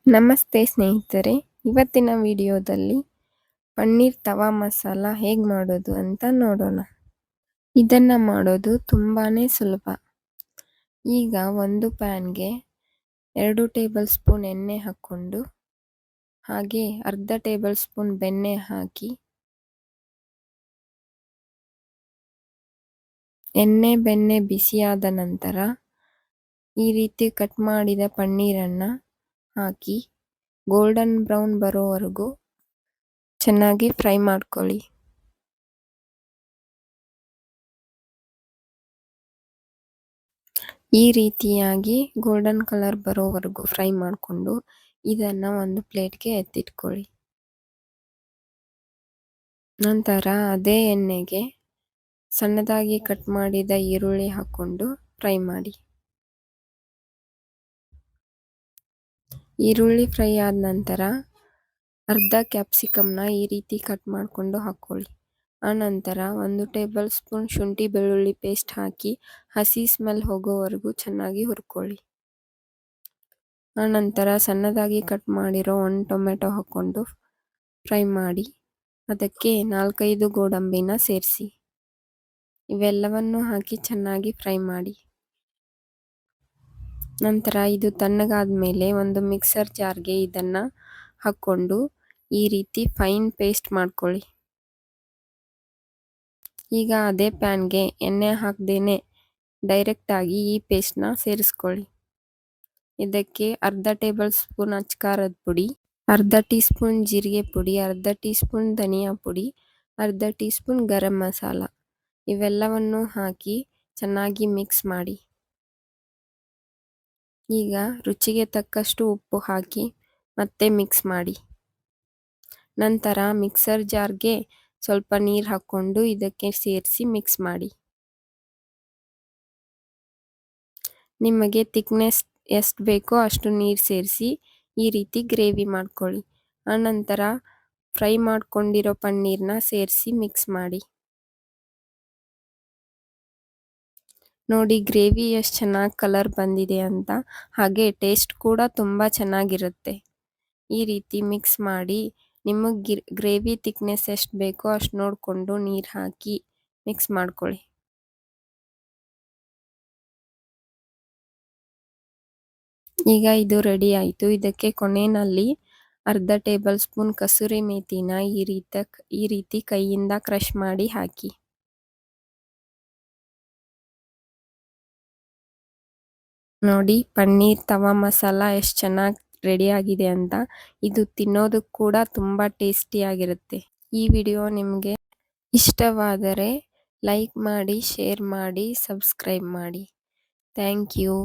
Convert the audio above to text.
ನಮಸ್ತೆ ಸ್ನೇಹಿತರೆ, ಇವತ್ತಿನ ವಿಡಿಯೋದಲ್ಲಿ ಪನ್ನೀರ್ ತವಾ ಮಸಾಲ ಹೇಗೆ ಮಾಡೋದು ಅಂತ ನೋಡೋಣ. ಇದನ್ನು ಮಾಡೋದು ತುಂಬಾನೇ ಸುಲಭ. ಈಗ ಒಂದು ಪ್ಯಾನ್ಗೆ 2 ಟೇಬಲ್ ಸ್ಪೂನ್ ಎಣ್ಣೆ ಹಾಕ್ಕೊಂಡು ಹಾಗೆ ಅರ್ಧ ಟೇಬಲ್ ಸ್ಪೂನ್ ಬೆಣ್ಣೆ ಹಾಕಿ ಬೆಣ್ಣೆ ಬಿಸಿಯಾದ ನಂತರ ಈ ರೀತಿ ಕಟ್ ಮಾಡಿದ ಪನ್ನೀರನ್ನು ಹಾಕಿ ಗೋಲ್ಡನ್ ಬ್ರೌನ್ ಬರೋವರೆಗೂ ಚೆನ್ನಾಗಿ ಫ್ರೈ ಮಾಡ್ಕೊಳ್ಳಿ. ಈ ರೀತಿಯಾಗಿ ಗೋಲ್ಡನ್ ಕಲರ್ ಬರೋವರೆಗೂ ಫ್ರೈ ಮಾಡಿಕೊಂಡು ಇದನ್ನು ಒಂದು ಪ್ಲೇಟ್ಗೆ ಎತ್ತಿಟ್ಕೊಳ್ಳಿ. ನಂತರ ಅದೇ ಎಣ್ಣೆಗೆ ಸಣ್ಣದಾಗಿ ಕಟ್ ಮಾಡಿದ ಈರುಳ್ಳಿ ಹಾಕ್ಕೊಂಡು ಫ್ರೈ ಮಾಡಿ. ಈರುಳ್ಳಿ ಫ್ರೈ ಆದ ನಂತರ ಅರ್ಧ ಕ್ಯಾಪ್ಸಿಕಮ್ನ ಈ ರೀತಿ ಕಟ್ ಮಾಡಿಕೊಂಡು ಹಾಕ್ಕೊಳ್ಳಿ. ಆನಂತರ 1 ಟೇಬಲ್ ಸ್ಪೂನ್ ಶುಂಠಿ ಬೆಳ್ಳುಳ್ಳಿ ಪೇಸ್ಟ್ ಹಾಕಿ ಹಸಿ ಸ್ಮೆಲ್ ಹೋಗೋವರೆಗೂ ಚೆನ್ನಾಗಿ ಹುರ್ಕೊಳ್ಳಿ. ಆನಂತರ ಸಣ್ಣದಾಗಿ ಕಟ್ ಮಾಡಿರೋ 1 ಟೊಮೆಟೊ ಹಾಕ್ಕೊಂಡು ಫ್ರೈ ಮಾಡಿ ಅದಕ್ಕೆ 4-5 ಗೋಡಂಬಿನ ಸೇರಿಸಿ ಇವೆಲ್ಲವನ್ನು ಹಾಕಿ ಚೆನ್ನಾಗಿ ಫ್ರೈ ಮಾಡಿ. ನಂತರ ಇದು ತಣ್ಣಗಾದ ಮೇಲೆ ಒಂದು ಮಿಕ್ಸರ್ ಜಾರ್ಗೆ ಇದನ್ನು ಹಾಕ್ಕೊಂಡು ಈ ರೀತಿ ಫೈನ್ ಪೇಸ್ಟ್ ಮಾಡ್ಕೊಳ್ಳಿ. ಈಗ ಅದೇ ಪ್ಯಾನ್ಗೆ ಎಣ್ಣೆ ಹಾಕ್ದೇನೆ ಡೈರೆಕ್ಟಾಗಿ ಈ ಪೇಸ್ಟ್ನ ಸೇರಿಸ್ಕೊಳ್ಳಿ. ಇದಕ್ಕೆ ಅರ್ಧ ಟೇಬಲ್ ಸ್ಪೂನ್ ಅಚ್ಕಾರದ ಪುಡಿ, ಅರ್ಧ ಟೀ ಸ್ಪೂನ್ ಜೀರಿಗೆ ಪುಡಿ, ಅರ್ಧ ಟೀ ಸ್ಪೂನ್ ಧನಿಯಾ ಪುಡಿ, ಅರ್ಧ ಟೀ ಸ್ಪೂನ್ ಗರಂ ಮಸಾಲ ಇವೆಲ್ಲವನ್ನು ಹಾಕಿ ಚೆನ್ನಾಗಿ ಮಿಕ್ಸ್ ಮಾಡಿ. ಈಗ ರುಚಿಗೆ ತಕ್ಕಷ್ಟು ಉಪ್ಪು ಹಾಕಿ ಮತ್ತೆ ಮಿಕ್ಸ್ ಮಾಡಿ. ನಂತರ ಮಿಕ್ಸರ್ ಜಾರ್ಗೆ ಸ್ವಲ್ಪ ನೀರು ಹಾಕ್ಕೊಂಡು ಇದಕ್ಕೆ ಸೇರಿಸಿ ಮಿಕ್ಸ್ ಮಾಡಿ. ನಿಮಗೆ ಥಿಕ್ನೆಸ್ ಎಷ್ಟು ಬೇಕೋ ಅಷ್ಟು ನೀರು ಸೇರಿಸಿ ಈ ರೀತಿ ಗ್ರೇವಿ ಮಾಡ್ಕೊಳ್ಳಿ. ಆನಂತರ ಫ್ರೈ ಮಾಡ್ಕೊಂಡಿರೋ ಪನ್ನೀರನ್ನ ಸೇರಿಸಿ ಮಿಕ್ಸ್ ಮಾಡಿ. ನೋಡಿ ಗ್ರೇವಿ ಎಷ್ಟು ಚೆನ್ನಾಗಿ ಕಲರ್ ಬಂದಿದೆ ಅಂತ, ಹಾಗೆ ಟೇಸ್ಟ್ ಕೂಡ ತುಂಬ ಚೆನ್ನಾಗಿರುತ್ತೆ. ಈ ರೀತಿ ಮಿಕ್ಸ್ ಮಾಡಿ ನಿಮಗೆ ಗ್ರೇವಿ ಥಿಕ್ನೆಸ್ ಎಷ್ಟು ಬೇಕೋ ಅಷ್ಟು ನೋಡಿಕೊಂಡು ನೀರು ಹಾಕಿ ಮಿಕ್ಸ್ ಮಾಡ್ಕೊಳ್ಳಿ. ಈಗ ಇದು ರೆಡಿ ಆಯಿತು. ಇದಕ್ಕೆ ಕೊನೆಯಲ್ಲಿ ಅರ್ಧ ಟೇಬಲ್ ಸ್ಪೂನ್ ಕಸೂರಿ ಮೇಥಿನ ಈ ರೀತಿ ಕೈಯಿಂದ ಕ್ರಷ್ ಮಾಡಿ ಹಾಕಿ. ನೋಡಿ ಪನ್ನೀರ್ ತವಾ ಮಸಾಲ ಎಷ್ಟು ಚೆನ್ನಾಗಿ ರೆಡಿ ಆಗಿದೆ ಅಂತ. ಇದು ತಿನ್ನೋದಕ್ಕೆ ಕೂಡ ತುಂಬ ಟೇಸ್ಟಿಯಾಗಿರುತ್ತೆ. ಈ ವಿಡಿಯೋ ನಿಮಗೆ ಇಷ್ಟವಾದರೆ ಲೈಕ್ ಮಾಡಿ, ಶೇರ್ ಮಾಡಿ, ಸಬ್ಸ್ಕ್ರೈಬ್ ಮಾಡಿ. Thank you.